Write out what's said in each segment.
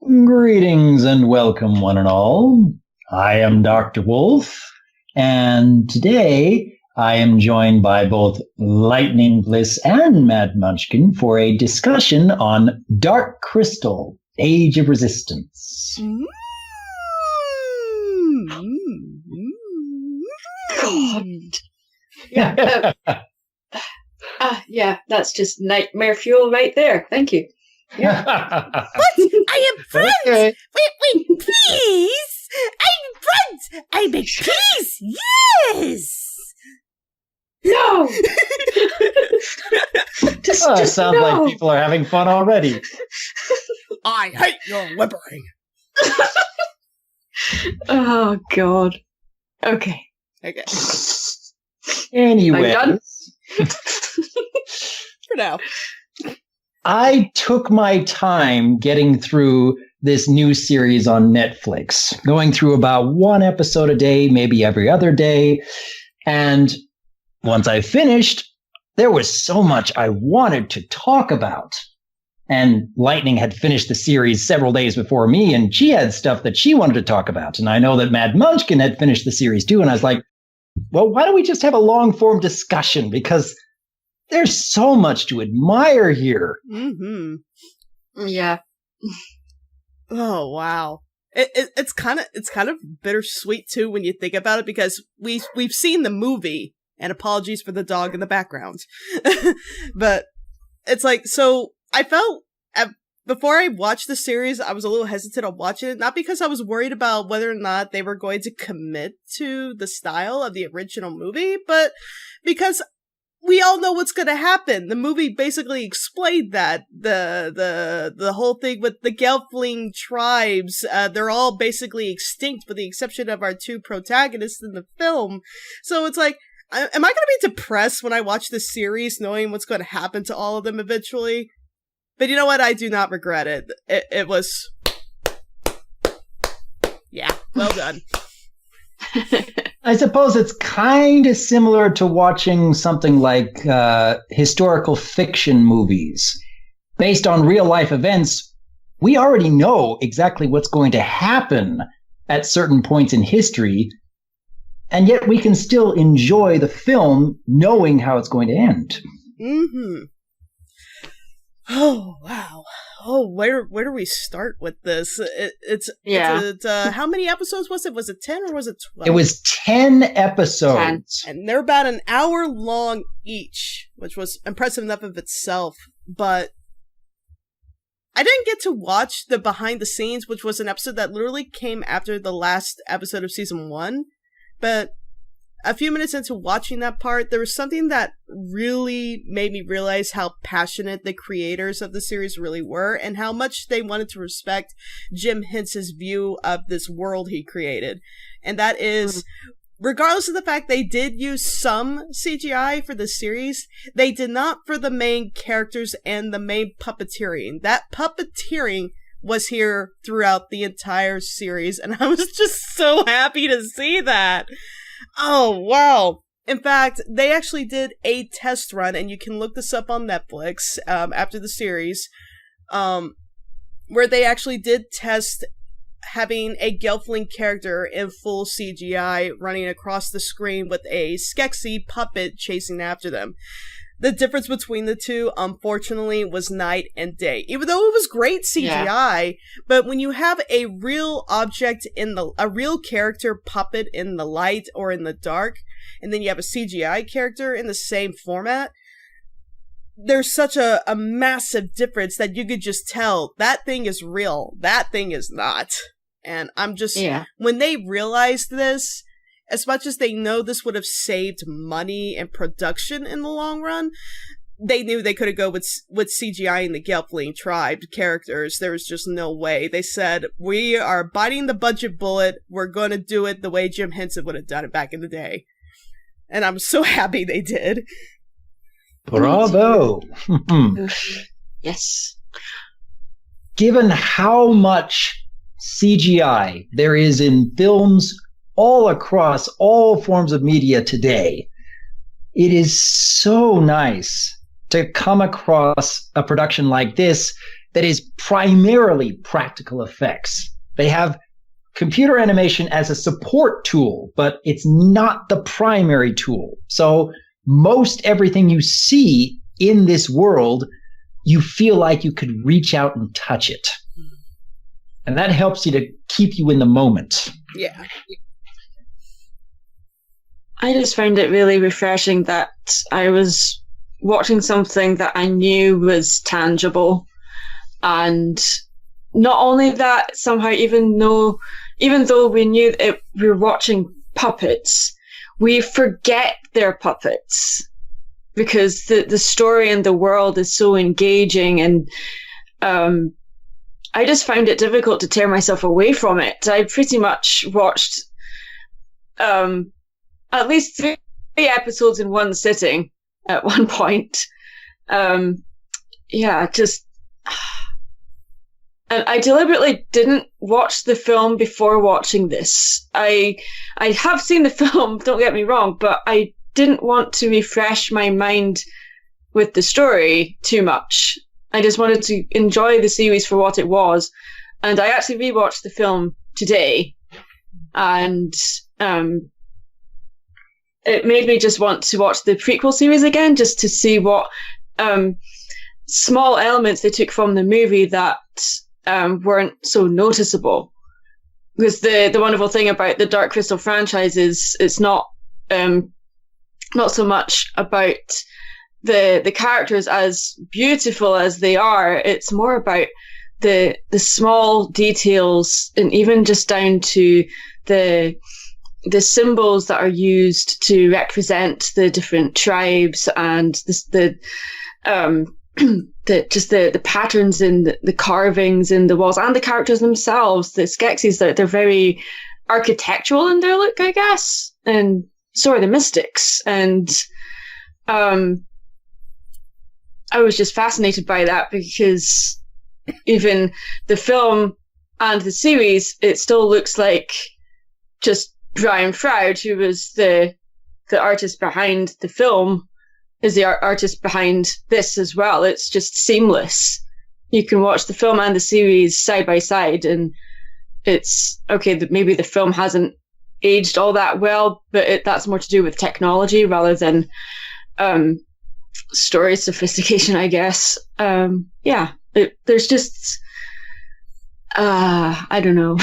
Greetings and welcome, one and all. I am Dr. Wolf, and today I am joined by both Lightning Bliss and Mad Munchkin for a discussion on Dark Crystal, Age of Resistance. God. Yeah. Yeah, that's just nightmare fuel right there. Thank you. Yeah. What? I am friends. Okay. Wait, please. I'm friends. I make peace. Yes. No. Just sounds no. like people are having fun already. I hate your whimpering. Oh God. Okay. Anyway. I'm done. For now. I took my time getting through this new series on Netflix, going through about one episode a day, maybe every other day. And once I finished, there was so much I wanted to talk about. And Lightning had finished the series several days before me, and she had stuff that she wanted to talk about. And I know that Mad Munchkin had finished the series too. And I was like, well, why don't we just have a long-form discussion? Because there's so much to admire here. Mm-hmm. Yeah. Oh wow. It's kind of bittersweet too when you think about it, because we've seen the movie, and apologies for the dog in the background, but it's like, so I felt before I watched the series, I was a little hesitant on watching it, not because I was worried about whether or not they were going to commit to the style of the original movie, but because we all know what's going to happen. The movie basically explained that the whole thing with the Gelfling tribes, they're all basically extinct with the exception of our two protagonists in the film. So it's like, am I going to be depressed when I watch this series knowing what's going to happen to all of them eventually? But you know what? I do not regret it. It was, yeah, well done. I suppose it's kind of similar to watching something like historical fiction movies. Based on real life events, we already know exactly what's going to happen at certain points in history, and yet we can still enjoy the film knowing how it's going to end. Mm-hmm. Oh, wow. Oh, where do we start with this? It's how many episodes was it? Was it 10 or was it 12? It was 10 episodes. 10. And they're about an hour long each, which was impressive enough of itself. But I didn't get to watch the behind the scenes, which was an episode that literally came after the last episode of season 1. But a few minutes into watching that part, there was something that really made me realize how passionate the creators of the series really were, and how much they wanted to respect Jim Henson's view of this world he created. And that is, regardless of the fact they did use some CGI for the series, they did not for the main characters and the main puppeteering. That puppeteering was here throughout the entire series, and I was just so happy to see that. Oh, wow. In fact, they actually did a test run, and you can look this up on Netflix after the series, where they actually did test having a Gelfling character in full CGI running across the screen with a Skeksis puppet chasing after them. The difference between the two, unfortunately, was night and day. Even though it was great CGI, but when you have a real object a real character puppet in the light or in the dark, and then you have a CGI character in the same format, there's such a massive difference that you could just tell that thing is real, that thing is not. And I'm just, when they realized this, as much as they know this would have saved money and production in the long run, they knew they couldn't go with CGI in the Gelfling tribe characters. There was just no way. They said, we are biting the budget bullet. We're going to do it the way Jim Henson would have done it back in the day. And I'm so happy they did. Bravo. Yes. Given how much CGI there is in films all across all forms of media today, it is so nice to come across a production like this that is primarily practical effects. They have computer animation as a support tool, but it's not the primary tool. So most everything you see in this world, you feel like you could reach out and touch it. And that helps you to keep you in the moment. Yeah. I just found it really refreshing that I was watching something that I knew was tangible. And not only that, somehow, even though we knew we were watching puppets, we forget they're puppets because the story and the world is so engaging. And I just found it difficult to tear myself away from it. I pretty much watched at least 3 episodes in one sitting at one point. And I deliberately didn't watch the film before watching this. I have seen the film, don't get me wrong, but I didn't want to refresh my mind with the story too much. I just wanted to enjoy the series for what it was. And I actually rewatched the film today. And it made me just want to watch the prequel series again, just to see what small elements they took from the movie that weren't so noticeable. Because the wonderful thing about the Dark Crystal franchise is it's not so much about the characters as beautiful as they are. It's more about the small details, and even just down to the symbols that are used to represent the different tribes, and the patterns in the carvings in the walls, and the characters themselves, the Skeksis, they're very architectural in their look, I guess, and so are the mystics. And I was just fascinated by that, because even the film and the series, it still looks like just Brian Froud, who was the artist behind the film, is the artist behind this as well. It's just seamless. You can watch the film and the series side by side, and it's okay that maybe the film hasn't aged all that well, but that's more to do with technology rather than story sophistication, I guess. There's just I don't know.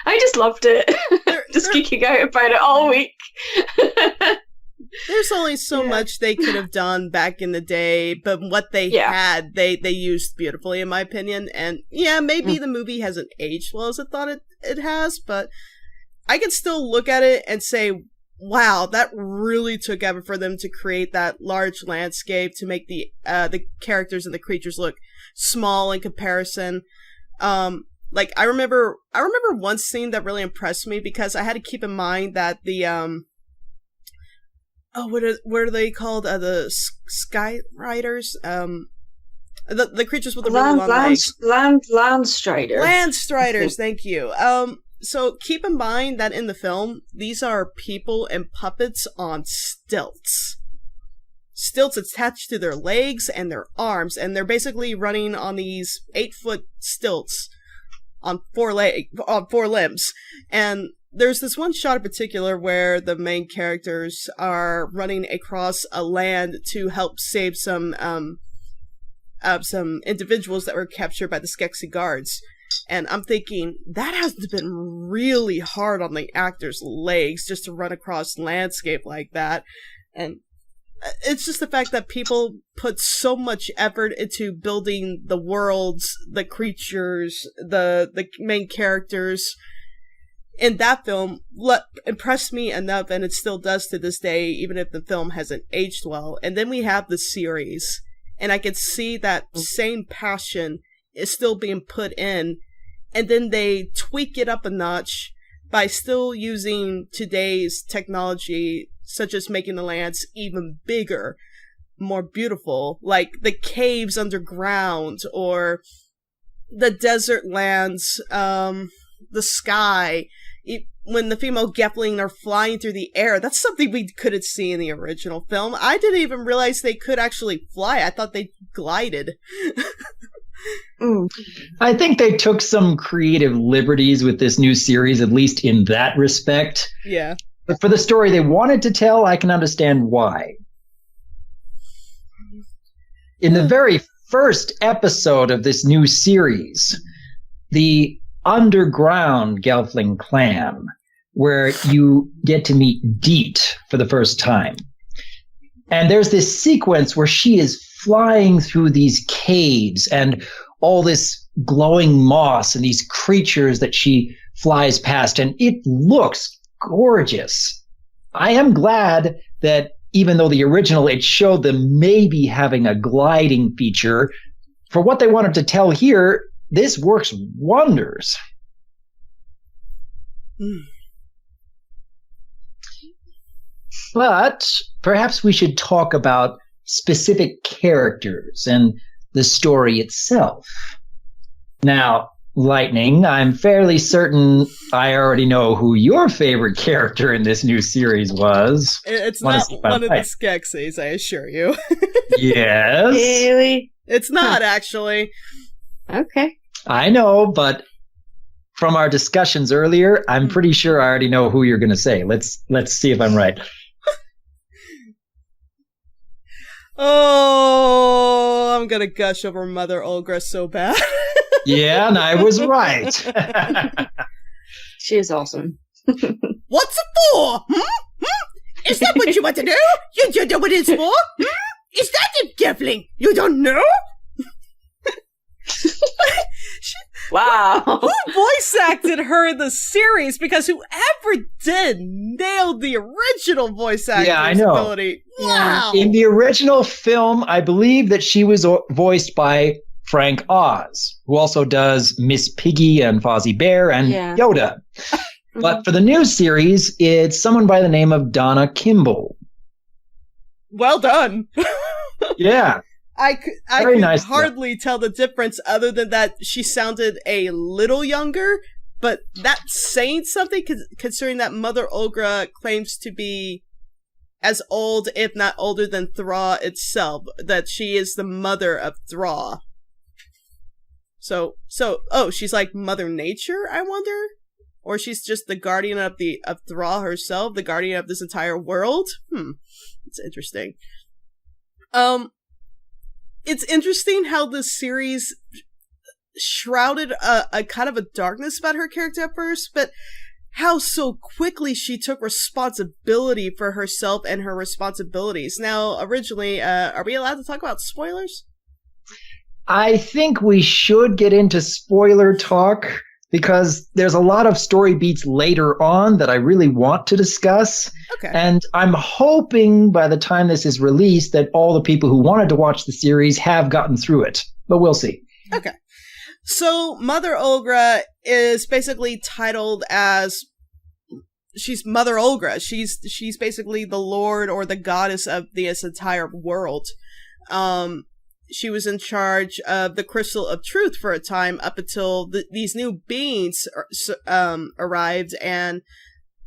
I just loved it. Just geeking out about it all week. There's only so much they could have done back in the day, but what they had, they used beautifully, in my opinion. And yeah, maybe the movie hasn't aged well as I thought it has, but I can still look at it and say, wow, that really took effort for them to create that large landscape, to make the characters and the creatures look small in comparison. Like I remember one scene that really impressed me, because I had to keep in mind that the what are they called? The Sky Riders? The creatures with the really long legs. Landstriders. Landstriders, thank you. So keep in mind that in the film, these are people and puppets on stilts. Stilts attached to their legs and their arms, and they're basically running on these 8-foot stilts on 4 limbs. And there's this one shot in particular where the main characters are running across a land to help save some individuals that were captured by the Skeksi guards. And I'm thinking, that has been really hard on the actors' legs just to run across landscape like that. And it's just the fact that people put so much effort into building the worlds, the creatures, the main characters. In that film, impressed me enough, and it still does to this day, even if the film hasn't aged well. And then we have the series, and I could see that same passion is still being put in, and then they tweak it up a notch by still using today's technology, such as making the lands even bigger, more beautiful, like the caves underground, or the desert lands, the sky. When the female Gepling are flying through the air, that's something we couldn't see in the original film. I didn't even realize they could actually fly. I thought they glided. I think they took some creative liberties with this new series, at least in that respect. Yeah. But for the story they wanted to tell, I can understand why. In the very first episode of this new series, the underground Gelfling clan, where you get to meet Deet for the first time. And there's this sequence where she is flying through these caves and all this glowing moss and these creatures that she flies past, and it looks gorgeous. I am glad that even though the original, it showed them maybe having a gliding feature, for what they wanted to tell here, this works wonders. But perhaps we should talk about specific characters and the story itself. Now, Lightning, I'm fairly certain I already know who your favorite character in this new series was. It's not one of the Skeksis, I assure you. Yes. Really? It's not, actually. Okay. I know, but from our discussions earlier, I'm pretty sure I already know who you're going to say. Let's see if I'm right. Oh, I'm going to gush over Mother Olga so bad. Yeah, and I was right. She is awesome. What's it for? Is that what you want to know? You don't know what it's for? Is that a Gelfling? You don't know? Wow. Who voice acted her in the series? Because whoever did nailed the original voice acting ability. Wow. In the original film, I believe that she was voiced by Frank Oz, who also does Miss Piggy and Fozzie Bear and Yoda. But for the new series, it's someone by the name of Donna Kimball. Well done. Yeah. I could hardly tell the difference, other than that she sounded a little younger, but that's saying something, considering that Mother Olga claims to be as old, if not older, than Thra itself, that she is the mother of Thra. So, she's like Mother Nature, I wonder? Or she's just the guardian of Thra herself, the guardian of this entire world? It's interesting. It's interesting how this series shrouded a kind of a darkness about her character at first, but how so quickly she took responsibility for herself and her responsibilities. Now, originally, are we allowed to talk about spoilers? I think we should get into spoiler talk, because there's a lot of story beats later on that I really want to discuss. Okay. And I'm hoping by the time this is released that all the people who wanted to watch the series have gotten through it. But we'll see. Okay. So Mother Olga is basically titled as... She's Mother Olga. She's basically the lord or the goddess of this entire world. She was in charge of the Crystal of Truth for a time, up until these new beings arrived, and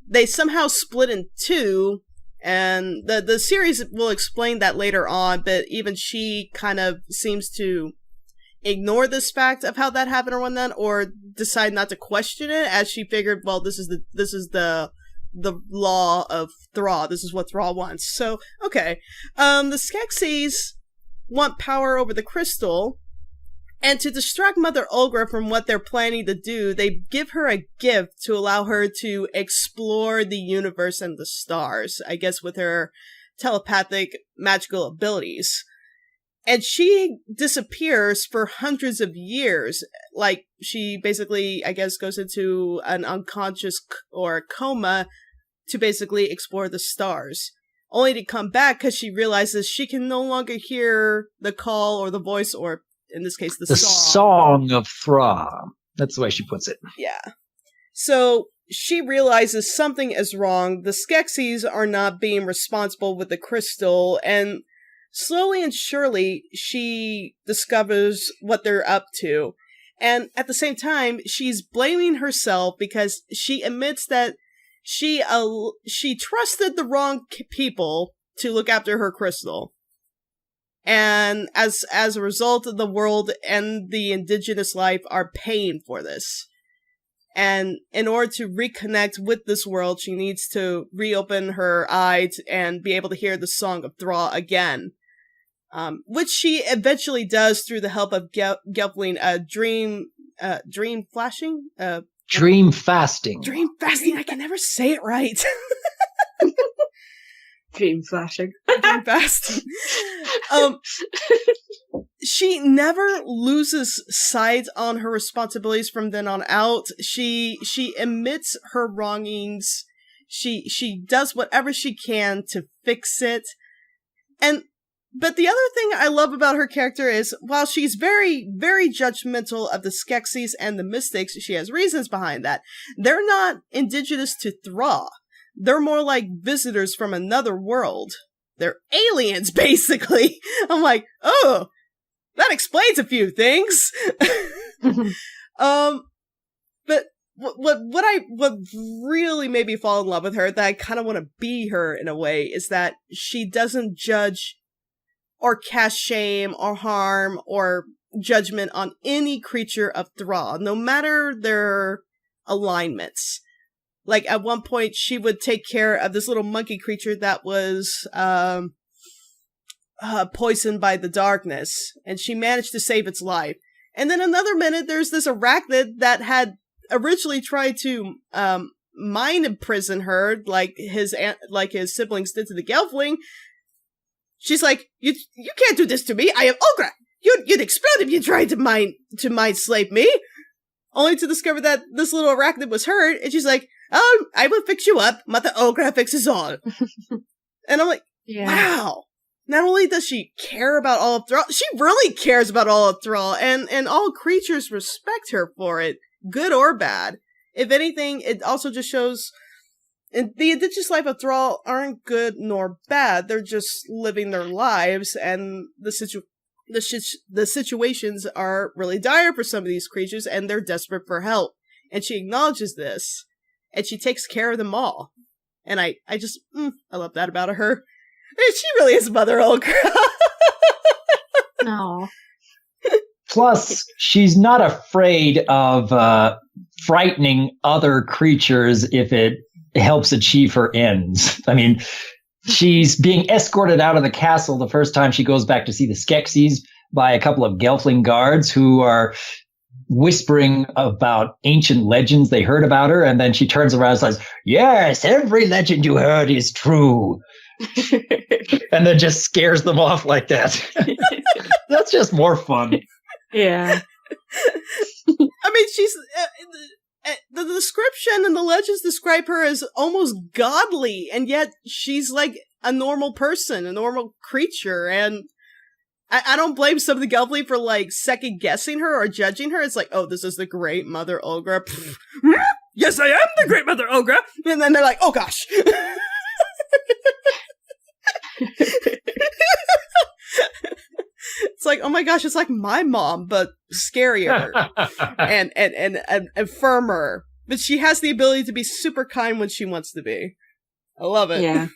they somehow split in two, and the series will explain that later on, but even she kind of seems to ignore this fact of how that happened or whatnot, or decide not to question it, as she figured, well, this is the law of Thra, this is what Thra wants. So, okay. The Skeksis want power over the crystal, and to distract Mother Olga from what they're planning to do, they give her a gift to allow her to explore the universe and the stars, I guess with her telepathic magical abilities. And she disappears for hundreds of years. Like, she basically, I guess, goes into an unconscious or coma to basically explore the stars. Only to come back because she realizes she can no longer hear the call or the voice, or in this case, the song of Thra. That's the way she puts it. Yeah. So she realizes something is wrong. The Skeksis are not being responsible with the crystal, and slowly and surely she discovers what they're up to. And at the same time, she's blaming herself because she admits that she trusted the wrong people to look after her crystal. And as a result, the world and the indigenous life are paying for this. And in order to reconnect with this world, she needs to reopen her eyes and be able to hear the Song of Thra again. Which she eventually does through the help of Gelfling, dream flashing? Dream fasting. Dream fasting, I can never say it right. Dream flashing. Dream fasting. She never loses sight on her responsibilities from then on out. She admits her wrongings. She does whatever she can to fix it. But the other thing I love about her character is, while she's very, very judgmental of the Skeksis and the Mystics, she has reasons behind that. They're not indigenous to Thra. They're more like visitors from another world. They're aliens, basically. I'm like, oh, that explains a few things. But what really made me fall in love with her, that I kind of want to be her in a way, is that she doesn't judge or cast shame or harm or judgment on any creature of Thra, no matter their alignments. Like, at one point, she would take care of this little monkey creature that was poisoned by the darkness, and she managed to save its life. And then another minute, there's this arachnid that had originally tried to mind imprison her, like his siblings did to the Gelfling. She's like, you can't do this to me. I am Olga. You'd explode if you tried to mind slave me. Only to discover that this little arachnid was hurt, and she's like, oh, I will fix you up. Mother Olga fixes all. And I'm like, wow. Not only does she care about all of Thrall, she really cares about all of Thrall, and all creatures respect her for it, good or bad. If anything, it also just shows the indigenous life of Thrall aren't good nor bad. They're just living their lives, and the situations are really dire for some of these creatures, and they're desperate for help. And she acknowledges this, and she takes care of them all. And I just, I love that about her. She really is Mother Olga. No. Plus, she's not afraid of frightening other creatures if it helps achieve her ends. I mean, she's being escorted out of the castle the first time she goes back to see the Skeksis by a couple of Gelfling guards who are whispering about ancient legends they heard about her. And then she turns around and says, yes, every legend you heard is true. And then just scares them off like that. That's just more fun. Yeah. I mean, she's the description and the legends describe her as almost godly, and yet she's like a normal person, a normal creature. And I don't blame some of the Gelfling for like second guessing her or judging her. It's like, oh, this is the great Mother Olga. Yes, I am the great Mother Olga. And then they're like, oh gosh. It's like, oh my gosh, it's like my mom, but scarier and firmer. But she has the ability to be super kind when she wants to be. I love it. Yeah.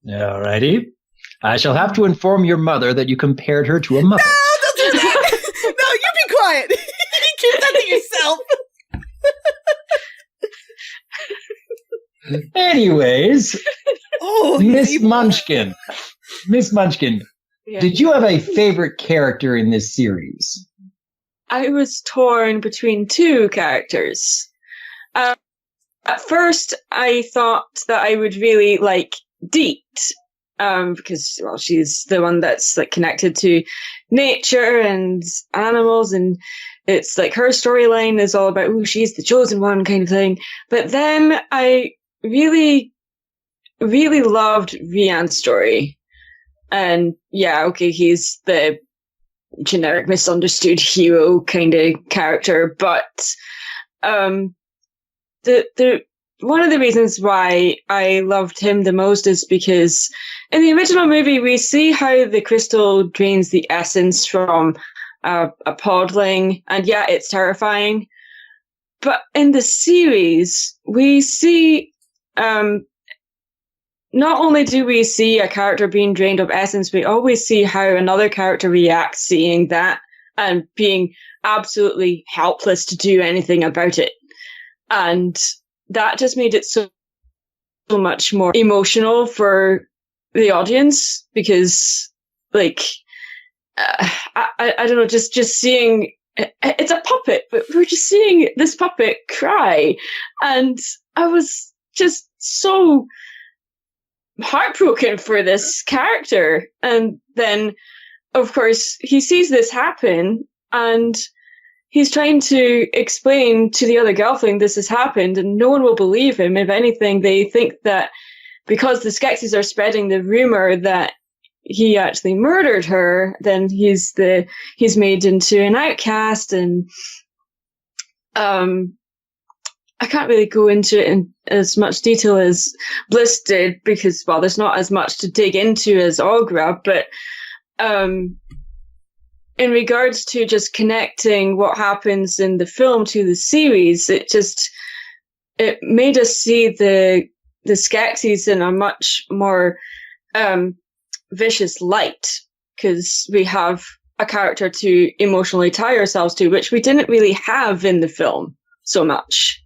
Alrighty. I shall have to inform your mother that you compared her to a Muppet. No, don't do that! No, you be quiet! Keep that to yourself! Anyways, Miss Munchkin. Miss Munchkin, Yeah. did you have a favorite character in this series? I was torn between two characters. At first, I thought that I would really like Deet, because, well, she's the one that's like connected to nature and animals, and it's like her storyline is all about, oh, she's the chosen one kind of thing. But then I really, really loved Rian's story. And yeah, okay, he's the generic misunderstood hero kind of character, but the one of the reasons why I loved him the most is because in the original movie we see how the crystal drains the essence from a podling, and yeah, it's terrifying. But in the series, we see not only do we see a character being drained of essence, we always see how another character reacts seeing that and being absolutely helpless to do anything about it. And that just made it so much more emotional for the audience, because like I don't know, just seeing it's a puppet, but we're just seeing this puppet cry, and I was just so heartbroken for this character. And then of course he sees this happen and he's trying to explain to the other Gelfling this has happened, and no one will believe him. If anything, they think that because the Skeksis are spreading the rumor that he actually murdered her, then he's made into an outcast. And I can't really go into it in as much detail as Bliss did, because, well, there's not as much to dig into as Olga, but in regards to just connecting what happens in the film to the series, it made us see the Skeksis in a much more vicious light, because we have a character to emotionally tie ourselves to, which we didn't really have in the film so much.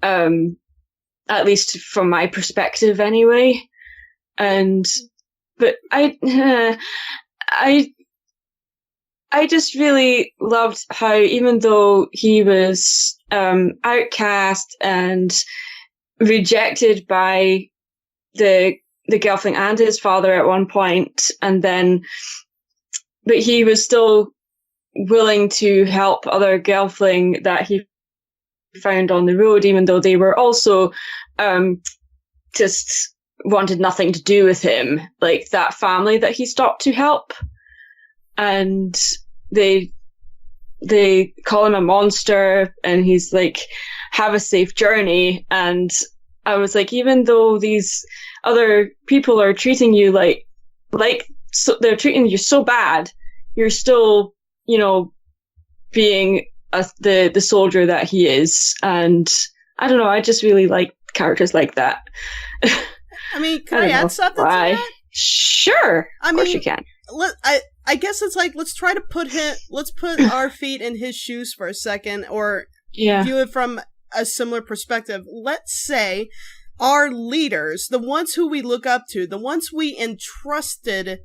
At least from my perspective anyway. But I just really loved how, even though he was outcast and rejected by the Gelfling and his father at one point, but he was still willing to help other Gelfling that he found on the road, even though they were also just wanted nothing to do with him, like that family that he stopped to help. And they call him a monster, and he's like, have a safe journey. And I was like, even though these other people are treating you like so they're treating you so bad, you're still, being the soldier that he is. And I don't know, I just really like characters like that. I mean, can I add something to that? Sure. Of course you can. I guess it's like, let's put our feet in his shoes for a second, or view it from a similar perspective. Let's say our leaders, the ones who we look up to, the ones we entrusted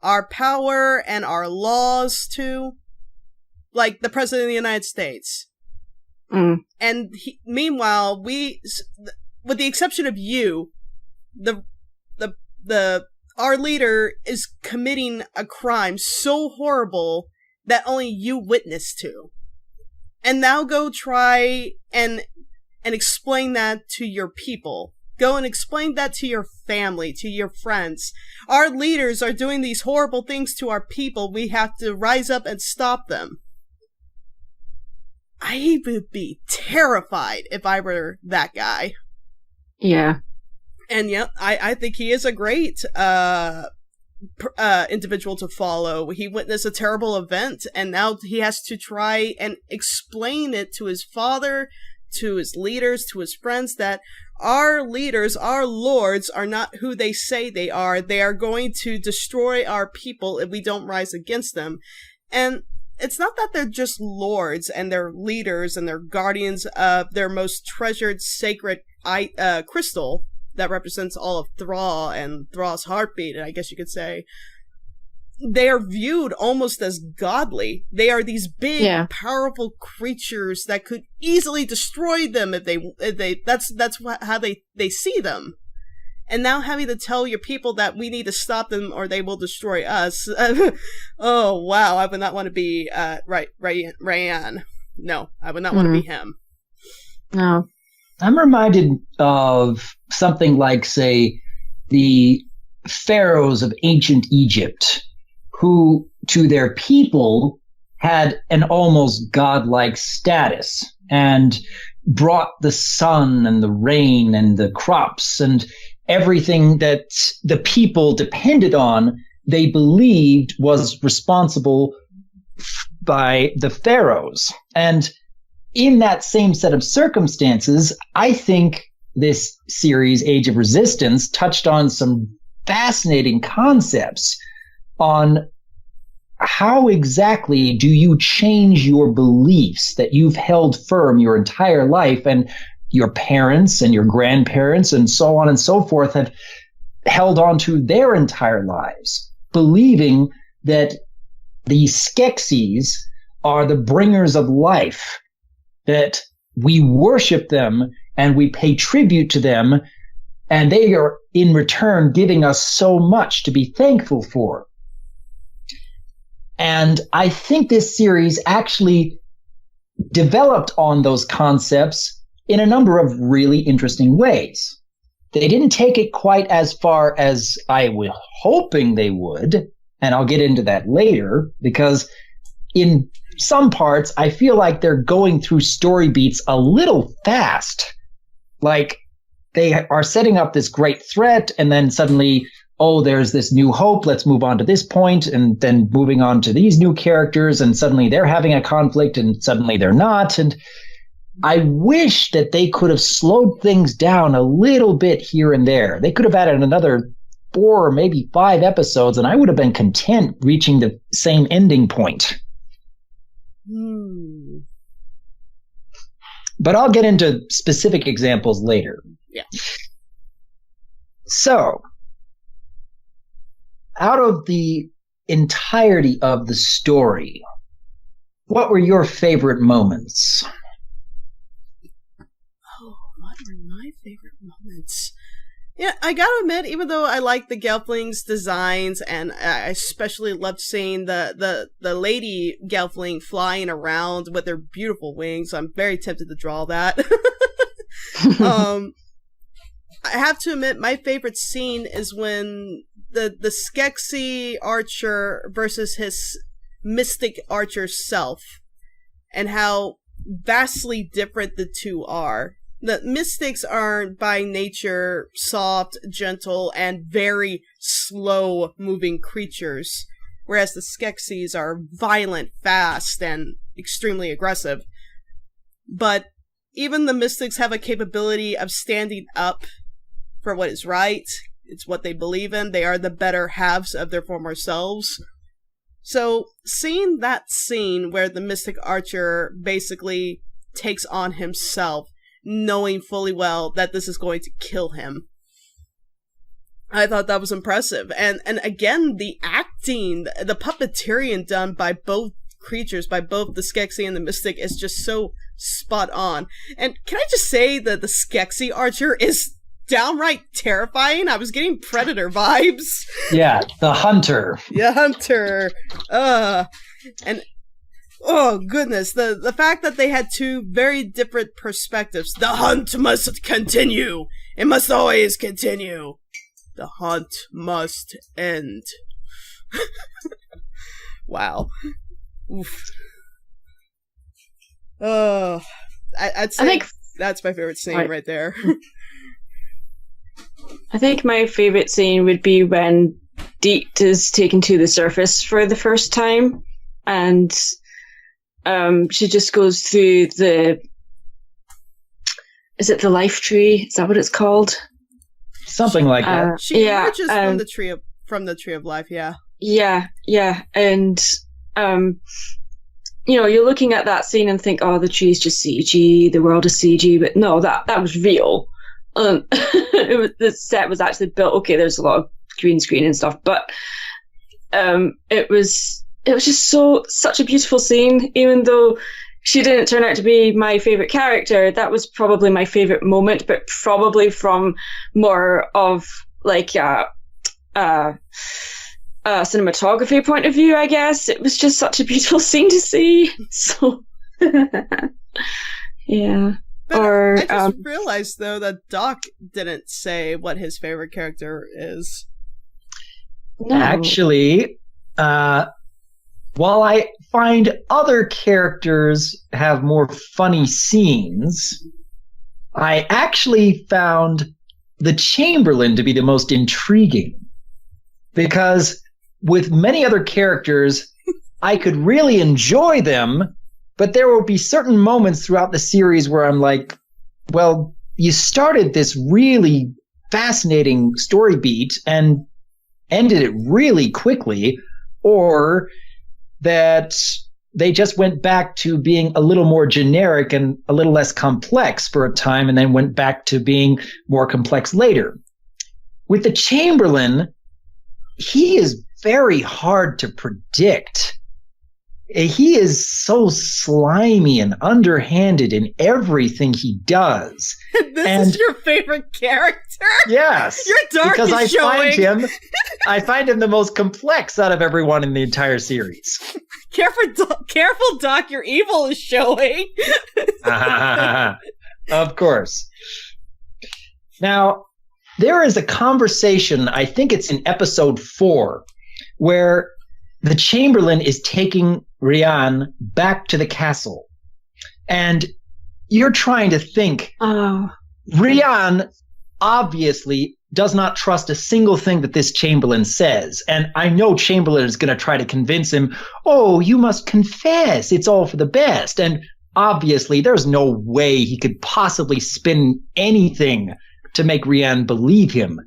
our power and our laws to, like the President of the United States. Mm. And meanwhile, we, with the exception of you, our leader is committing a crime so horrible that only you witnessed to. And now go try and explain that to your people. Go and explain that to your family, to your friends. Our leaders are doing these horrible things to our people. We have to rise up and stop them. I would be terrified if I were that guy. Yeah. And yeah, I think he is a great individual to follow. He witnessed a terrible event, and now he has to try and explain it to his father, to his leaders, to his friends, that our leaders, our lords, are not who they say they are. They are going to destroy our people if we don't rise against them. And it's not that they're just lords and they're leaders and they're guardians of their most treasured sacred crystal that represents all of Thra and Thra's heartbeat, I guess you could say. They are viewed almost as godly. They are these big, powerful creatures that could easily destroy them if they how they see them. And now having to tell your people that we need to stop them or they will destroy us. Oh, wow. I would not want to be, Rayan. No, I would not want to be him. No. I'm reminded of something like, say, the pharaohs of ancient Egypt, who, to their people, had an almost godlike status and brought the sun and the rain and the crops and everything that the people depended on, they believed was responsible by the pharaohs. And in that same set of circumstances, I think this series, Age of Resistance, touched on some fascinating concepts on how exactly do you change your beliefs that you've held firm your entire life, and your parents and your grandparents and so on and so forth have held on to their entire lives, believing that the Skeksis are the bringers of life, that we worship them and we pay tribute to them, and they are in return giving us so much to be thankful for. And I think this series actually developed on those concepts in a number of really interesting ways. They didn't take it quite as far as I was hoping they would, and I'll get into that later, because in some parts, I feel like they're going through story beats a little fast. Like, they are setting up this great threat, and then suddenly, oh, there's this new hope, let's move on to this point, and then moving on to these new characters, and suddenly they're having a conflict, and suddenly they're not. And I wish that they could have slowed things down a little bit here and there. They could have added another 4 or maybe 5 episodes, and I would have been content reaching the same ending point. But I'll get into specific examples later. Yeah. So, out of the entirety of the story, what were your favorite moments? Oh, what were my favorite moments? Yeah, I gotta admit, even though I like the Gelfling's designs, and I especially loved seeing the lady Gelfling flying around with their beautiful wings, I'm very tempted to draw that. I have to admit, my favorite scene is when the Skeksi archer versus his mystic archer self, and how vastly different the two are. The mystics are by nature soft, gentle, and very slow-moving creatures, whereas the Skeksis are violent, fast, and extremely aggressive. But even the mystics have a capability of standing up for what is right. It's what they believe in. They are the better halves of their former selves. So, seeing that scene where the mystic archer basically takes on himself, knowing fully well that this is going to kill him, I thought that was impressive. And again, the acting, the puppeteering done by both creatures, by both the Skeksi and the Mystic, is just so spot on. And can I just say that the Skeksi archer is downright terrifying? I was getting Predator vibes. Yeah, the hunter. Yeah, hunter. And oh, goodness. The fact that they had two very different perspectives. The hunt must continue. It must always continue. The hunt must end. Wow. Oof. I'd say I think that's my favorite scene right there. I think my favorite scene would be when Deet is taken to the surface for the first time, and she just goes through is it the life tree? Is that what it's called? Something like that. She emerges from the tree of life, yeah. Yeah. And you're looking at that scene and think, oh, the tree's just CG, the world is CG, but no, that was real. The set was actually built. Okay, there's a lot of green screen and stuff, but it was just such a beautiful scene. Even though she didn't turn out to be my favorite character, that was probably my favorite moment, but probably from more of like a cinematography point of view, I guess. It was just such a beautiful scene to see. So yeah. But I just realized, though, that Doc didn't say what his favorite character is. No. Actually, while I find other characters have more funny scenes, I actually found the Chamberlain to be the most intriguing. Because with many other characters, I could really enjoy them, but there will be certain moments throughout the series where I'm like, well, you started this really fascinating story beat and ended it really quickly, or that they just went back to being a little more generic and a little less complex for a time and then went back to being more complex later. With the Chamberlain, he is very hard to predict. He is so slimy and underhanded in everything he does. This is your favorite character? Yes. Your dark because is showing. I find him the most complex out of everyone in the entire series. Careful, Doc, your evil is showing. Of course. Now, there is a conversation, I think it's in episode 4, where the Chamberlain is taking Rian back to the castle. And you're trying to think, Rian obviously does not trust a single thing that this Chamberlain says. And I know Chamberlain is going to try to convince him, oh, you must confess, it's all for the best. And obviously there's no way he could possibly spin anything to make Rian believe him.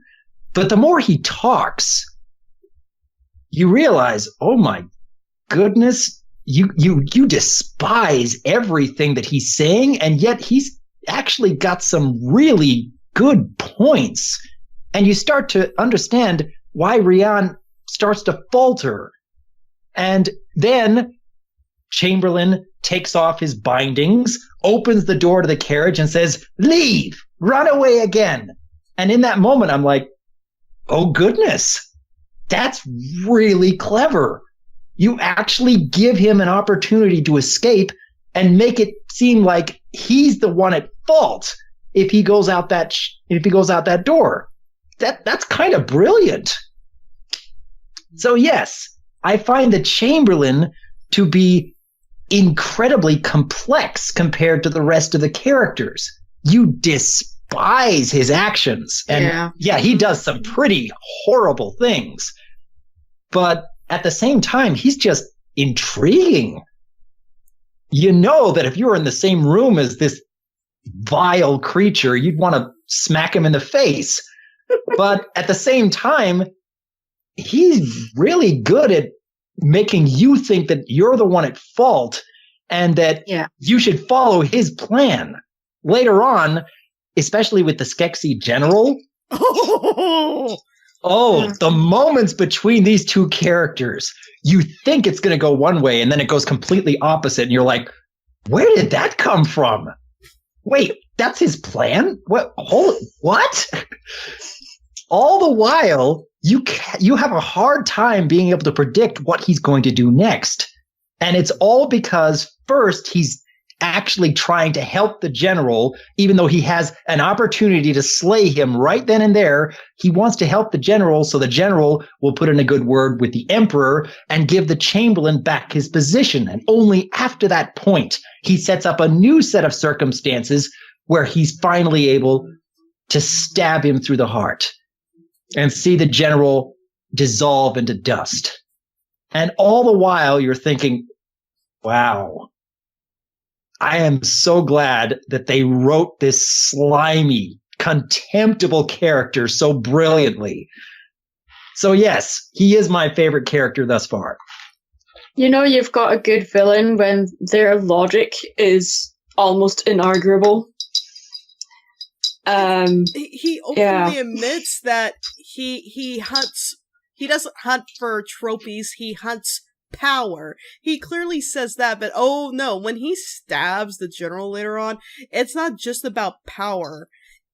But the more he talks, you realize, oh my goodness, you despise everything that he's saying, and yet he's actually got some really good points. And you start to understand why Rian starts to falter. And then Chamberlain takes off his bindings, opens the door to the carriage and says, leave, run away again. And in that moment, I'm like, oh goodness, that's really clever. You actually give him an opportunity to escape and make it seem like he's the one at fault if he goes out that door. That's kind of brilliant. So yes, I find the Chamberlain to be incredibly complex compared to the rest of the characters. You despise his actions. And yeah, he does some pretty horrible things. But at the same time, he's just intriguing. You know that if you were in the same room as this vile creature, you'd want to smack him in the face. But at the same time, he's really good at making you think that you're the one at fault and that you should follow his plan. Later on, especially with the Skeksis general. The moments between these two characters, you think it's going to go one way and then it goes completely opposite. And you're like, where did that come from? Wait, that's his plan? What? All the while, you have a hard time being able to predict what he's going to do next. And it's all because first he's actually trying to help the general, even though he has an opportunity to slay him right then and there. He wants to help the general so the general will put in a good word with the emperor and give the Chamberlain back his position. And only after that point, he sets up a new set of circumstances where he's finally able to stab him through the heart and see the general dissolve into dust. And all the while you're thinking, wow, I am so glad that they wrote this slimy, contemptible character so brilliantly. So yes, he is my favorite character thus far. You know, you've got a good villain when their logic is almost inarguable. He openly admits that he hunts. He doesn't hunt for trophies. He hunts power. He clearly says that, but oh no, when he stabs the general later on, it's not just about power.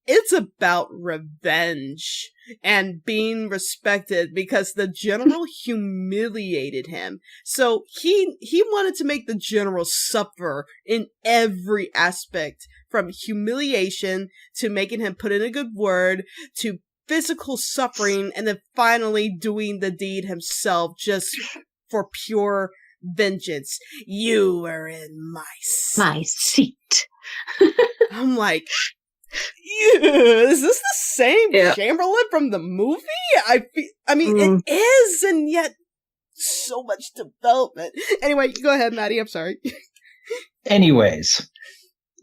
It's about revenge and being respected because the general humiliated him. So he wanted to make the general suffer in every aspect, from humiliation to making him put in a good word to physical suffering, and then finally doing the deed himself just for pure vengeance. You were in my seat. I'm like, is this the same Chamberlain from the movie? I mean, it is, and yet so much development. Anyway, go ahead, Maddie. I'm sorry. Anyways,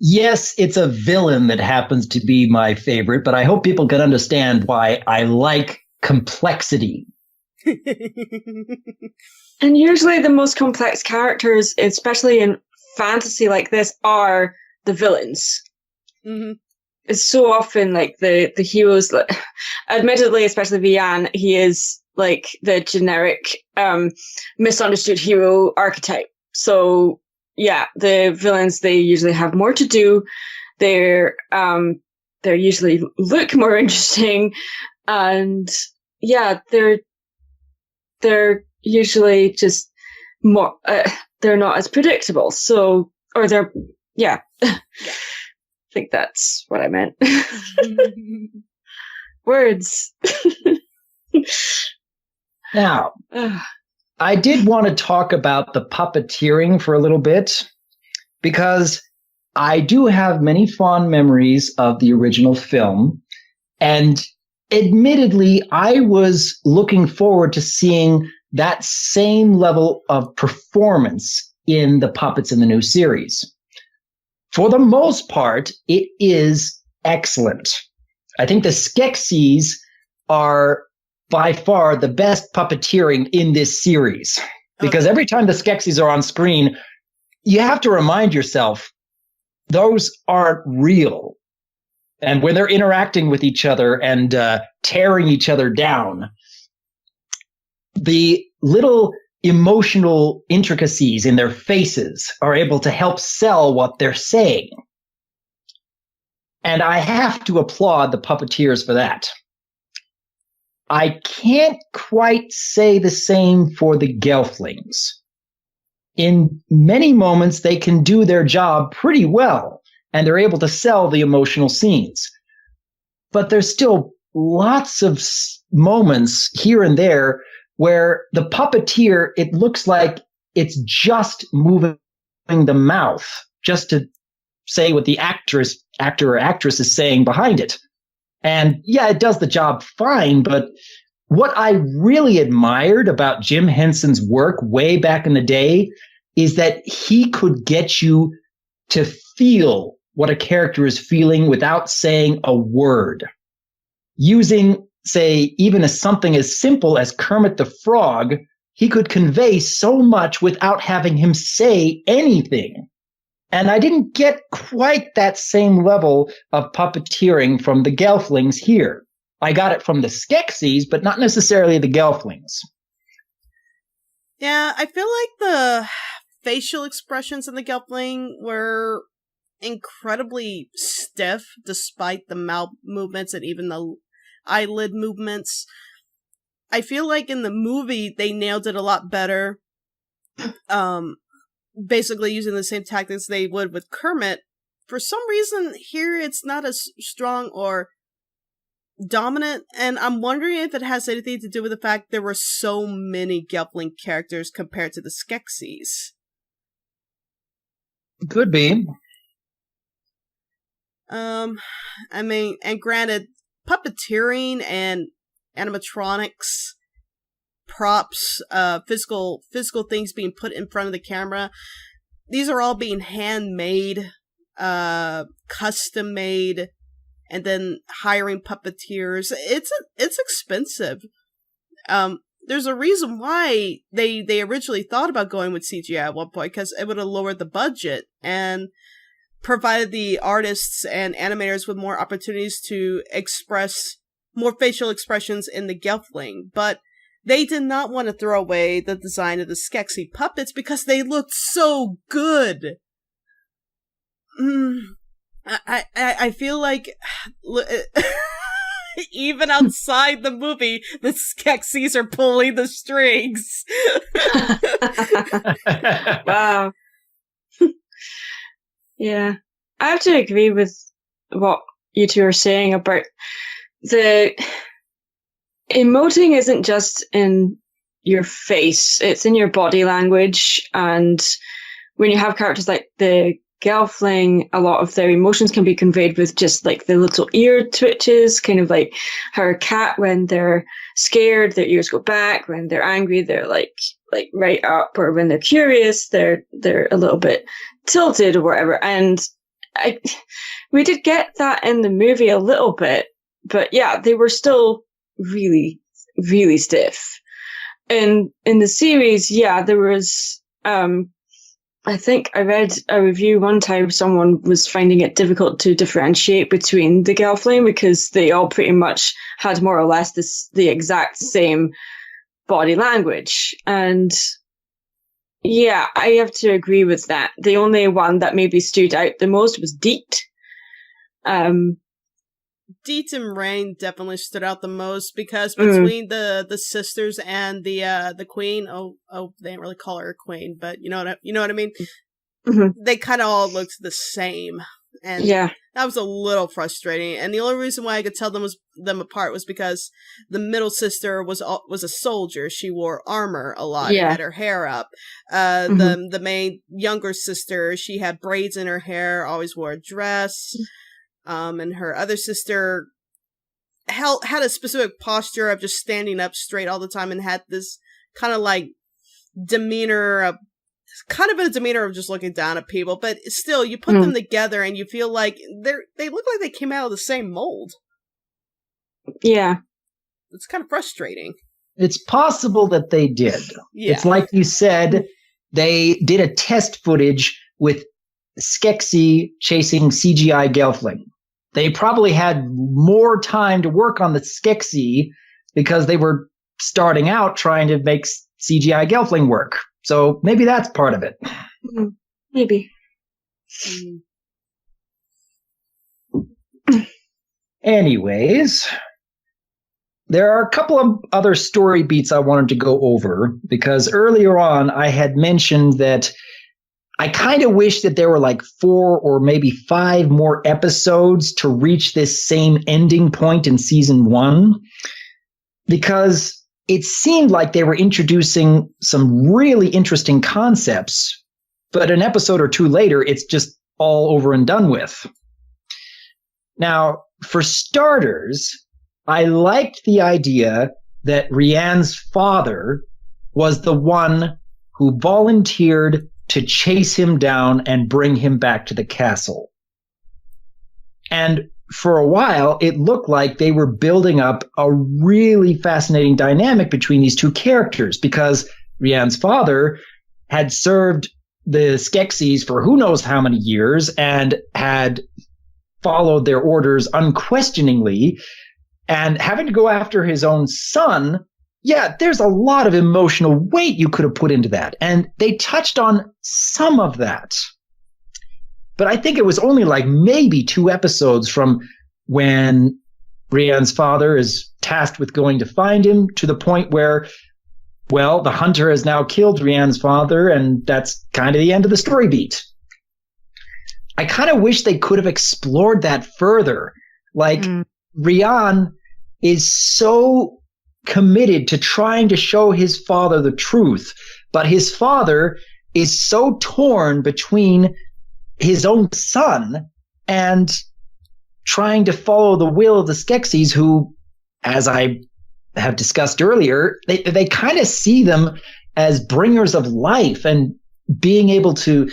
Yes, it's a villain that happens to be my favorite, but I hope people can understand why I like complexity. And usually the most complex characters, especially in fantasy like this, are the villains. Mm-hmm. It's so often like the heroes, like, admittedly, especially Vian, he is like the generic misunderstood hero archetype. So yeah, the villains, they usually have more to do. They're usually look more interesting, and yeah, they're usually just more, they're not as predictable. So, or they're, yeah. I think that's what I meant. Words. Now, I did want to talk about the puppeteering for a little bit, because I do have many fond memories of the original film. And admittedly, I was looking forward to seeing that same level of performance in the puppets in the new series. For the most part, it is excellent. I think the Skeksis are by far the best puppeteering in this series, because every time the Skeksis are on screen, you have to remind yourself, those aren't real. And when they're interacting with each other and tearing each other down, the little emotional intricacies in their faces are able to help sell what they're saying. And I have to applaud the puppeteers for that. I can't quite say the same for the Gelflings. In many moments, they can do their job pretty well, and they're able to sell the emotional scenes. But there's still lots of moments here and there where the puppeteer, it looks like it's just moving the mouth just to say what the actor or actress is saying behind it. And yeah, it does the job fine, but what I really admired about Jim Henson's work way back in the day is that he could get you to feel what a character is feeling without saying a word. Using, say, even something as simple as Kermit the Frog, he could convey so much without having him say anything. And I didn't get quite that same level of puppeteering from the Gelflings here. I got it from the Skeksis, but not necessarily the Gelflings. Yeah, I feel like the facial expressions in the Gelfling were incredibly stiff, despite the mouth movements and even the eyelid movements. I feel like in the movie, they nailed it a lot better. Basically using the same tactics they would with Kermit. For some reason, here it's not as strong or dominant, and I'm wondering if it has anything to do with the fact there were so many Gelfling characters compared to the Skeksis. Could be. I mean, and granted, puppeteering and animatronics, props, physical things being put in front of the camera, these are all being handmade, custom made, and then hiring puppeteers. It's expensive. There's a reason why they originally thought about going with CGI at one point, because it would have lowered the budget and provided the artists and animators with more opportunities to express more facial expressions in the Gelfling. But they did not want to throw away the design of the Skeksy puppets because they looked so good. I feel like even outside the movie, the Skeksis are pulling the strings. Wow. Yeah. I have to agree with what you two are saying about the emoting isn't just in your face, it's in your body language. And when you have characters like the Gelfling, a lot of their emotions can be conveyed with just like the little ear twitches, kind of like how a cat, when they're scared, their ears go back. When they're angry, they're like right up, or when they're curious, they're a little bit tilted or whatever. And we did get that in the movie a little bit, but yeah, they were still really, really stiff. In the series, yeah, there was, I think I read a review one time, someone was finding it difficult to differentiate between the Gelfling because they all pretty much had more or less the exact same body language. And yeah, I have to agree with that. The only one that maybe stood out the most was Deet. Deet and Rain definitely stood out the most because between the sisters and the queen, they didn't really call her a queen, but you know what I mean. Mm-hmm. They kind of all looked the same, and that was a little frustrating. And the only reason why I could tell them apart was because the middle sister was a soldier. She wore armor a lot, and had her hair up. The main younger sister, she had braids in her hair, always wore a dress. And her other sister had a specific posture of just standing up straight all the time and had this kind of like demeanor, kind of a demeanor of just looking down at people. But still, you put them together and you feel like they look like they came out of the same mold. Yeah. It's kind of frustrating. It's possible that they did. Yeah. It's like you said, they did a test footage with Skeksis chasing CGI Gelfling. They probably had more time to work on the Skeksis because they were starting out trying to make CGI Gelfling work. So maybe that's part of it. Maybe. Anyways, there are a couple of other story beats I wanted to go over because earlier on I had mentioned that I kind of wish that there were like 4 or maybe 5 more episodes to reach this same ending point in season 1, because it seemed like they were introducing some really interesting concepts, but an episode or 2 later, it's just all over and done with. Now, for starters, I liked the idea that Rianne's father was the one who volunteered to chase him down and bring him back to the castle. And for a while, it looked like they were building up a really fascinating dynamic between these two characters because Rianne's father had served the Skeksis for who knows how many years and had followed their orders unquestioningly, and having to go after his own son. Yeah, there's a lot of emotional weight you could have put into that. And they touched on some of that. But I think it was only like maybe 2 episodes from when Rianne's father is tasked with going to find him to the point where, well, the hunter has now killed Rianne's father, and that's kind of the end of the story beat. I kind of wish they could have explored that further. Like, Rianne is so committed to trying to show his father the truth, but his father is so torn between his own son and trying to follow the will of the Skeksis, who, as I have discussed earlier, they kind of see them as bringers of life and being able to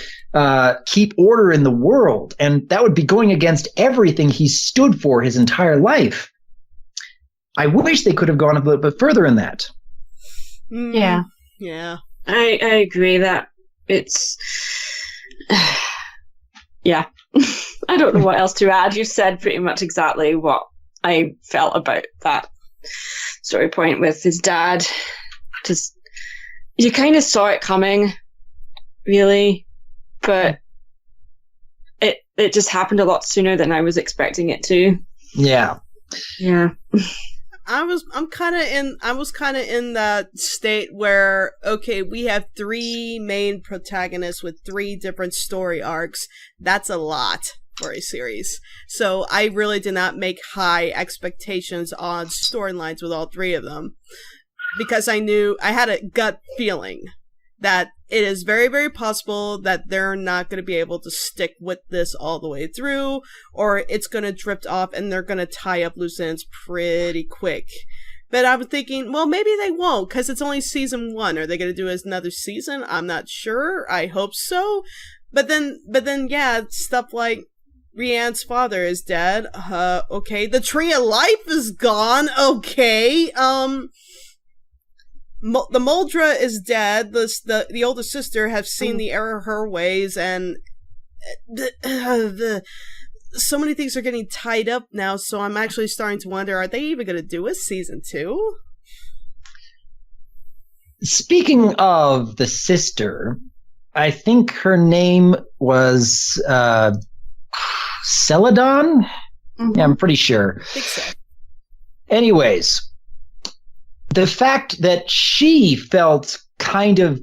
keep order in the world, and that would be going against everything he stood for his entire life. I wish they could have gone a little bit further in that. Yeah. Yeah. I agree that it's... yeah. I don't know what else to add. You said pretty much exactly what I felt about that story point with his dad. Just, you kind of saw it coming, really, but it just happened a lot sooner than I was expecting it to. Yeah. Yeah. I was kind of in that state where, okay, we have 3 main protagonists with 3 different story arcs. That's a lot for a series. So I really did not make high expectations on storylines with all 3 of them, because I had a gut feeling that it is very, very possible that they're not going to be able to stick with this all the way through, or it's going to drift off and they're going to tie up loose ends pretty quick. But I was thinking, well, maybe they won't, because it's only season 1. Are they going to do another season? I'm not sure. I hope so. But then, yeah, stuff like Rianne's father is dead. Okay. The Tree of Life is gone. Okay. The Moldra is dead. The older sister have seen the error of her ways, and so many things are getting tied up now, so I'm actually starting to wonder, are they even going to do a season 2? Speaking of the sister, I think her name was Celadon? Mm-hmm. Yeah, I'm pretty sure. I think so. Anyways, the fact that she felt kind of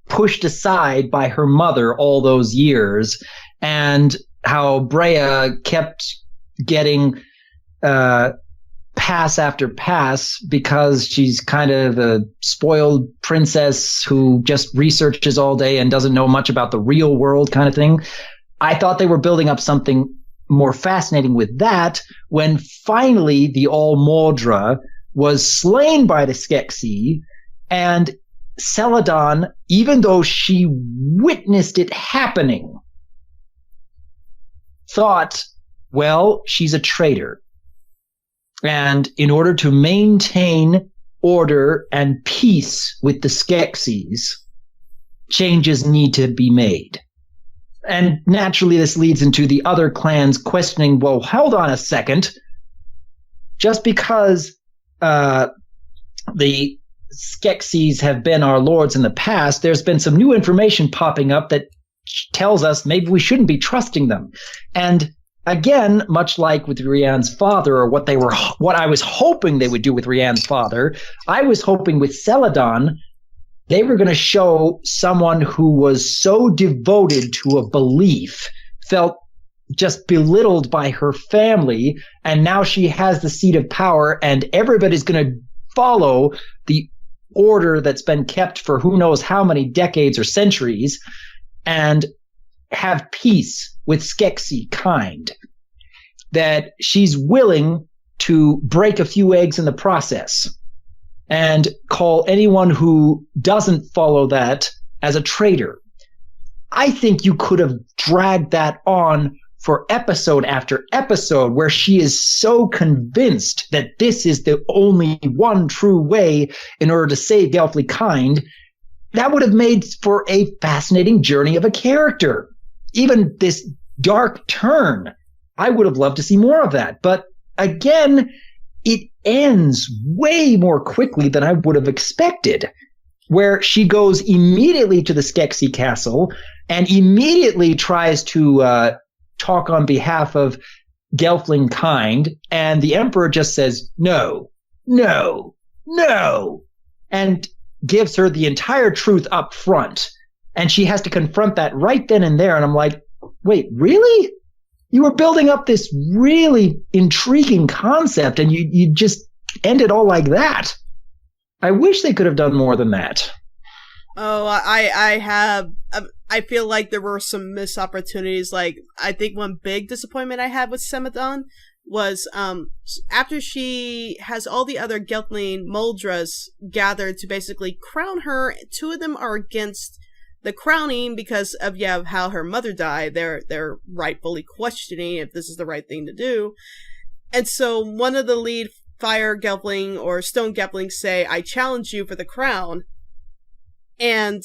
pushed aside by her mother all those years, and how Brea kept getting pass after pass because she's kind of a spoiled princess who just researches all day and doesn't know much about the real world kind of thing. I thought they were building up something more fascinating with that when finally the All-Moldra was slain by the Skeksis, and Celadon, even though she witnessed it happening, thought, well, she's a traitor. And in order to maintain order and peace with the Skeksis, changes need to be made. And naturally, this leads into the other clans questioning, well, hold on a second. Just because the Skeksis have been our lords in the past, there's been some new information popping up that tells us maybe we shouldn't be trusting them. And again, much like with Rianne's father, or what I was hoping they would do with Rianne's father, I was hoping with Celadon, they were going to show someone who was so devoted to a belief, felt just belittled by her family, and now she has the seat of power, and everybody's going to follow the order that's been kept for who knows how many decades or centuries, and have peace with Skeksi kind. That she's willing to break a few eggs in the process and call anyone who doesn't follow that as a traitor. I think you could have dragged that on for episode after episode, where she is so convinced that this is the only one true way in order to save Gelfling kind. That would have made for a fascinating journey of a character. Even this dark turn, I would have loved to see more of that. But again, it ends way more quickly than I would have expected, where she goes immediately to the Skeksi castle and immediately tries to talk on behalf of Gelfling kind, and the Emperor just says, no, no, no, and gives her the entire truth up front. And she has to confront that right then and there. And I'm like, wait, really? You were building up this really intriguing concept, and you just end it all like that. I wish they could have done more than that. Oh, I feel like there were some missed opportunities. Like, I think one big disappointment I had with Celadon was after she has all the other Gelfling Moldras gathered to basically crown her, two of them are against the crowning because of how her mother died. They're rightfully questioning if this is the right thing to do. And so one of the lead fire Gelfling or stone Gelfling say, I challenge you for the crown. And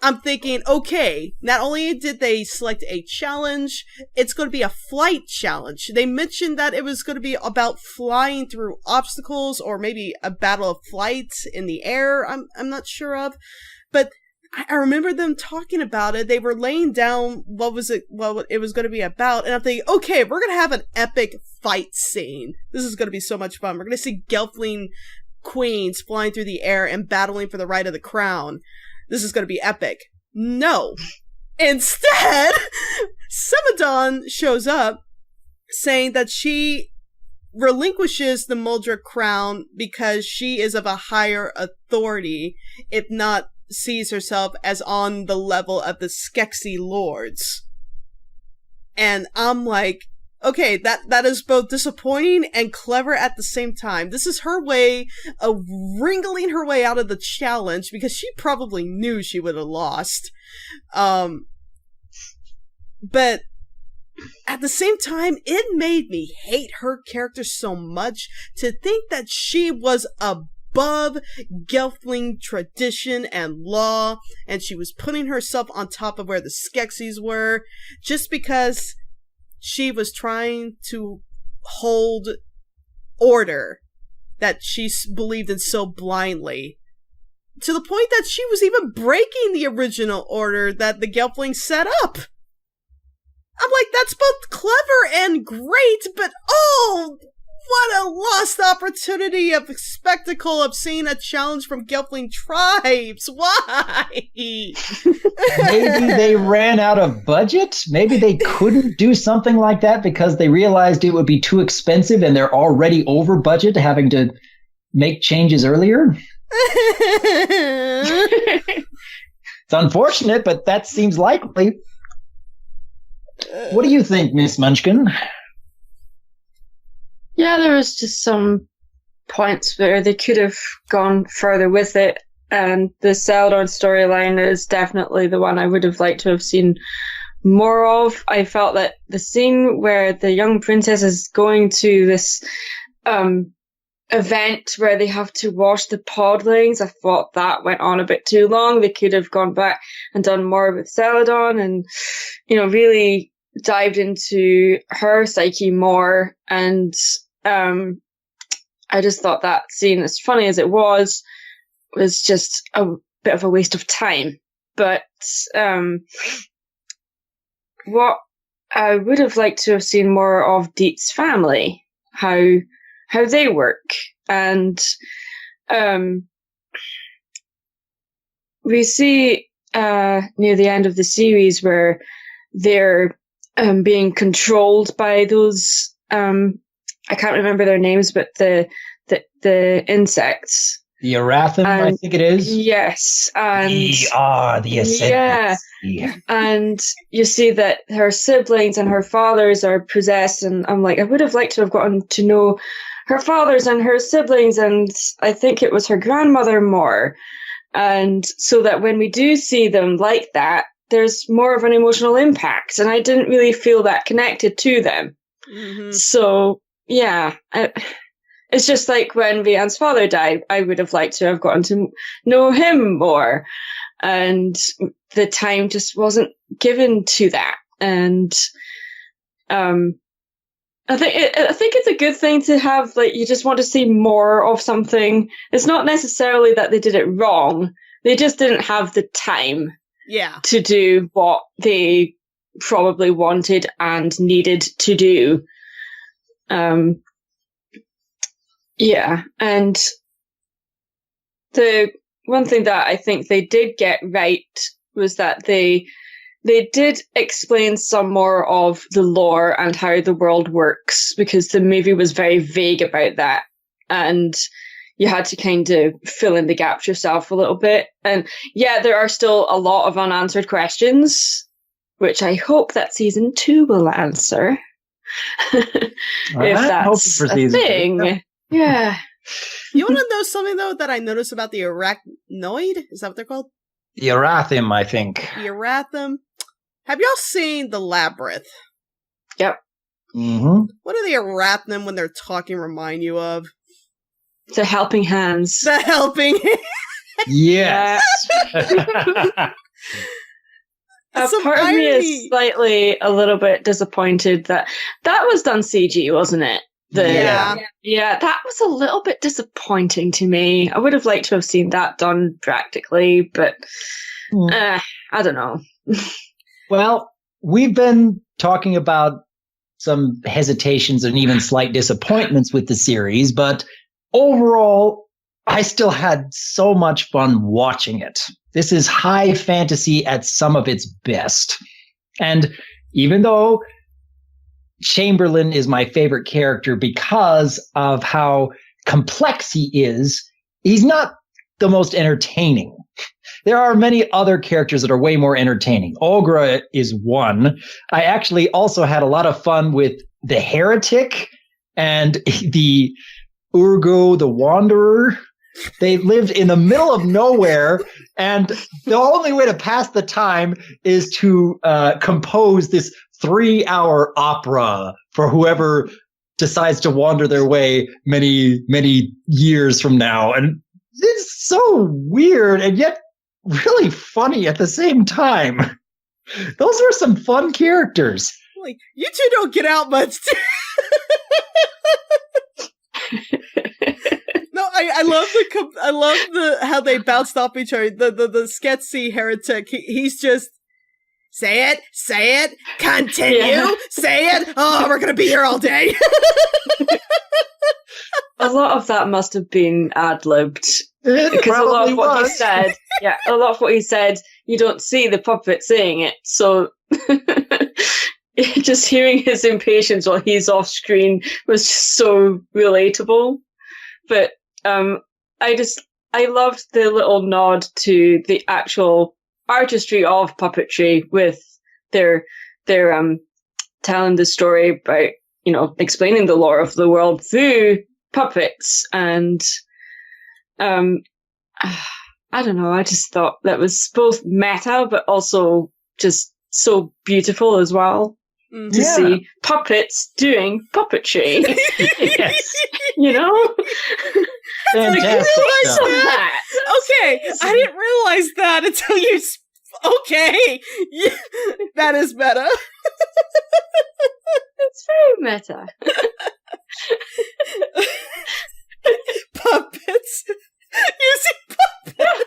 I'm thinking, okay, not only did they select a challenge, it's going to be a flight challenge. They mentioned that it was going to be about flying through obstacles, or maybe a battle of flight in the air. I'm not sure of, but I remember them talking about it. They were laying down what it was going to be about, and I'm thinking, okay, we're going to have an epic fight scene. This is going to be so much fun. We're going to see Gelfling queens flying through the air and battling for the right of the crown. This is going to be epic. No. Instead, Celadon shows up saying that she relinquishes the Moldra crown because she is of a higher authority, if not sees herself as on the level of the Skeksi lords. And I'm like, okay, that is both disappointing and clever at the same time. This is her way of wriggling her way out of the challenge, because she probably knew she would have lost. But at the same time, it made me hate her character so much to think that she was above Gelfling tradition and law, and she was putting herself on top of where the Skeksis were, just because she was trying to hold order that she believed in so blindly. To the point that she was even breaking the original order that the Gelflings set up. I'm like, that's both clever and great, but oh, what a lost opportunity of spectacle of seeing a challenge from Gelfling tribes. Why? Maybe they ran out of budget? Maybe they couldn't do something like that because they realized it would be too expensive and they're already over budget, having to make changes earlier? It's unfortunate, but that seems likely. What do you think, Miss Munchkin? Yeah, there was just some points where they could have gone further with it, and the Celadon storyline is definitely the one I would have liked to have seen more of. I felt that the scene where the young princess is going to this event where they have to wash the podlings, I thought that went on a bit too long. They could have gone back and done more with Celadon and, really dived into her psyche more. And I just thought that scene, as funny as it was just a bit of a waste of time. But what I would have liked to have seen more of Deet's family, how they work. And we see near the end of the series where they're being controlled by those I can't remember their names, but the insects. The Arathim, I think it is. Yes. And we are the Ascendants. Yeah. And you see that her siblings and her fathers are possessed, and I'm like, I would have liked to have gotten to know her fathers and her siblings, and I think it was her grandmother more. And so that when we do see them like that, there's more of an emotional impact, and I didn't really feel that connected to them. Mm-hmm. So, yeah. It's just like when Vian's father died, I would have liked to have gotten to know him more. And the time just wasn't given to that. And I think it's a good thing to have, like, you just want to see more of something. It's not necessarily that they did it wrong. They just didn't have the time to do what they probably wanted and needed to do. Yeah, and the one thing that I think they did get right was that they did explain some more of the lore and how the world works, because the movie was very vague about that, and you had to kind of fill in the gaps yourself a little bit. And yeah, there are still a lot of unanswered questions, which I hope that season 2 will answer. If that's a thing. Yeah. You want to know something, though, that I noticed about the arachnoid? Is that what they're called? The Arathim, I think. The Arathim. Have y'all seen The Labyrinth? Yep. Mm-hmm. What do the Arathim, when they're talking, remind you of? The helping hands. The helping hands. Yes. Part of me is slightly a little bit disappointed that was done CG, wasn't it? Yeah, that was a little bit disappointing to me. I would have liked to have seen that done practically, but I don't know. Well, we've been talking about some hesitations and even slight disappointments with the series, but overall, I still had so much fun watching it. This is high fantasy at some of its best. And even though Chamberlain is my favorite character because of how complex he is, he's not the most entertaining. There are many other characters that are way more entertaining. Olga is one. I actually also had a lot of fun with the Heretic and the Urgo the Wanderer. They lived in the middle of nowhere And the only way to pass the time is to compose this 3-hour opera for whoever decides to wander their way many, many years from now. And it's so weird and yet really funny at the same time. Those were some fun characters. Like, you two don't get out much. No, I love how they bounced off each other. The sketchy heretic, he's just say it, continue, say it. Oh, we're gonna be here all day. A lot of that must have been ad-libbed. Because a lot of what he said, a lot of what he said, you don't see the puppet saying it. So just hearing his impatience while he's off screen was just so relatable. But I loved the little nod to the actual artistry of puppetry with their telling the story about, explaining the lore of the world through puppets. And I don't know, I just thought that was both meta but also just so beautiful as well. To see puppets doing puppetry. Yes. Fantastic. Fantastic That. Okay, I didn't realize that until you. Okay, yeah, that is meta. It's very meta. Puppets using puppets.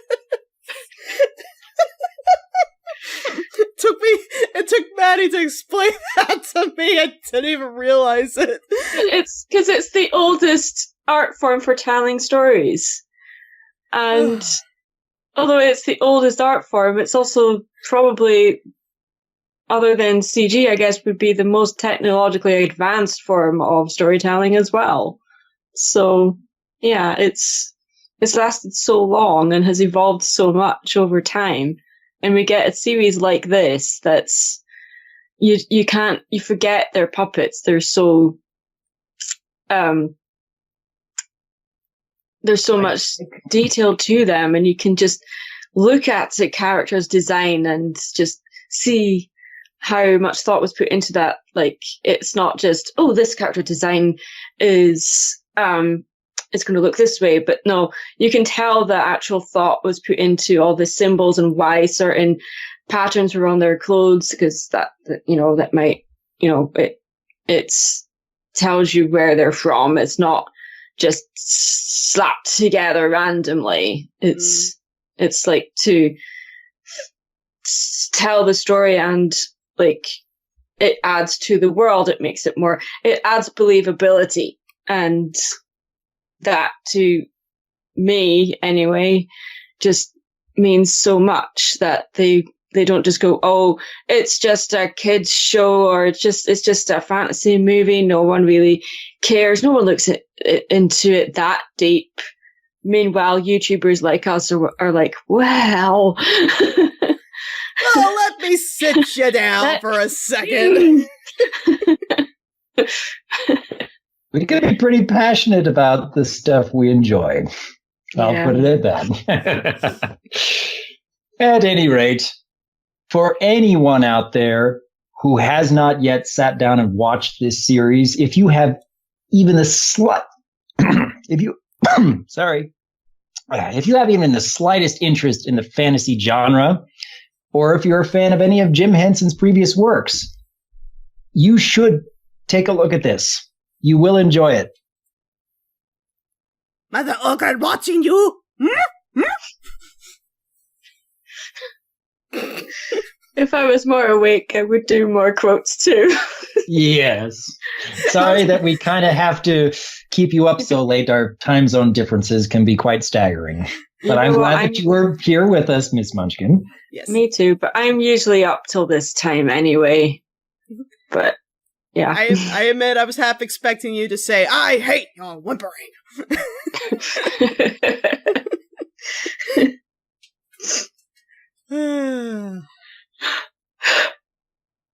It took Maddie to explain that to me. I didn't even realize it. It's because it's the oldest art form for telling stories. And although it's the oldest art form, it's also probably, other than CG, I guess, would be the most technologically advanced form of storytelling as well. So, yeah, it's lasted so long and has evolved so much over time. And we get a series like this that's, you forget they're puppets. They're so, there's so much detail to them, and you can just look at the character's design and just see how much thought was put into that. Like, it's not just, this character design is, it's going to look this way, but no, you can tell the actual thought was put into all the symbols and why certain patterns were on their clothes, because that might, it tells you where they're from. It's not just slapped together randomly. It's like to tell the story, and like it adds to the world. It makes it adds believability, and that to me anyway just means so much that they don't just go, it's just a kid's show, or it's just a fantasy movie. No one really cares. No one looks into it that deep. Meanwhile, YouTubers like us are like, well, let me sit you down for a second. We're going to be pretty passionate about the stuff we enjoy. I'll put it at that. At any rate, for anyone out there who has not yet sat down and watched this series, if you have even the if you have even the slightest interest in the fantasy genre, or if you're a fan of any of Jim Henson's previous works, you should take a look at this. You will enjoy it. Mother Olga watching you. If I was more awake, I would do more quotes too. Yes. Sorry that we kind of have to keep you up so late. Our time zone differences can be quite staggering. But I'm glad that you were here with us, Miss Munchkin. Yes. Me too, but I'm usually up till this time anyway. But yeah. I admit I was half expecting you to say, I hate your whimpering.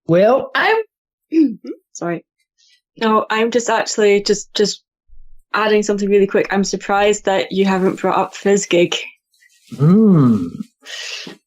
Well, I'm sorry. No, I'm just actually just adding something really quick. I'm surprised that you haven't brought up Fizzgig.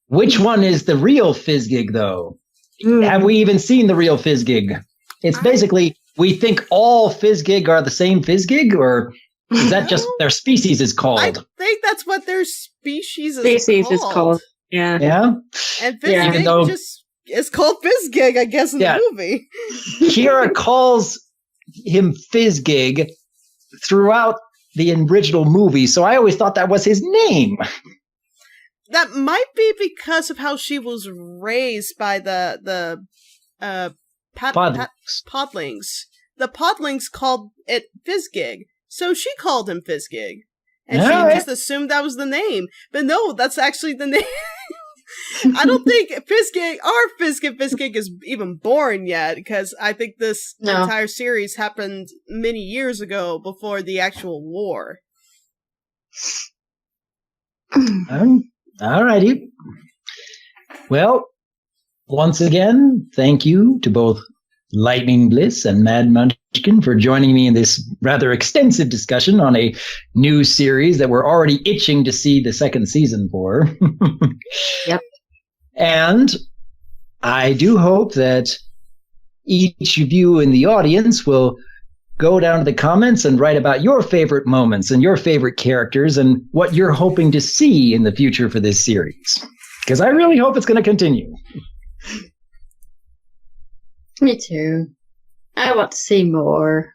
Which one is the real Fizzgig, though? Mm. Have we even seen the real Fizzgig? It's basically, we think all Fizzgig are the same Fizzgig, or is that just their species is called? I think that's what their species is called. Yeah. Yeah? And Fizzgig just is called Fizzgig, I guess, in the movie. Kira calls him Fizzgig throughout the original movie, so I always thought that was his name. That might be because of how she was raised by the podlings. The podlings called it Fizzgig, so she called him Fizzgig. And she just assumed that was the name. But no, that's actually the name. I don't think Fizzgig is even born yet, because I think this entire series happened many years ago before the actual war. Alrighty. Well, once again, thank you to both Lightning Bliss and Mad Munchkin for joining me in this rather extensive discussion on a new series that we're already itching to see the second season for. Yep. And I do hope that each of you in the audience will go down to the comments and write about your favorite moments and your favorite characters and what you're hoping to see in the future for this series. Because I really hope it's going to continue. Me too. I want to see more.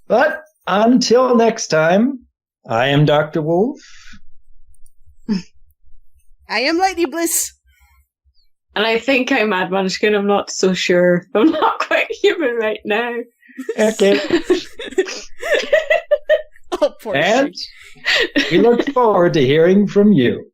But until next time, I am Dr. Wolf. I am Lightning Bliss. And I think I'm Mad Munchkin. I'm not so sure. I'm not quite human right now. Okay. Oh, poor and we look forward to hearing from you.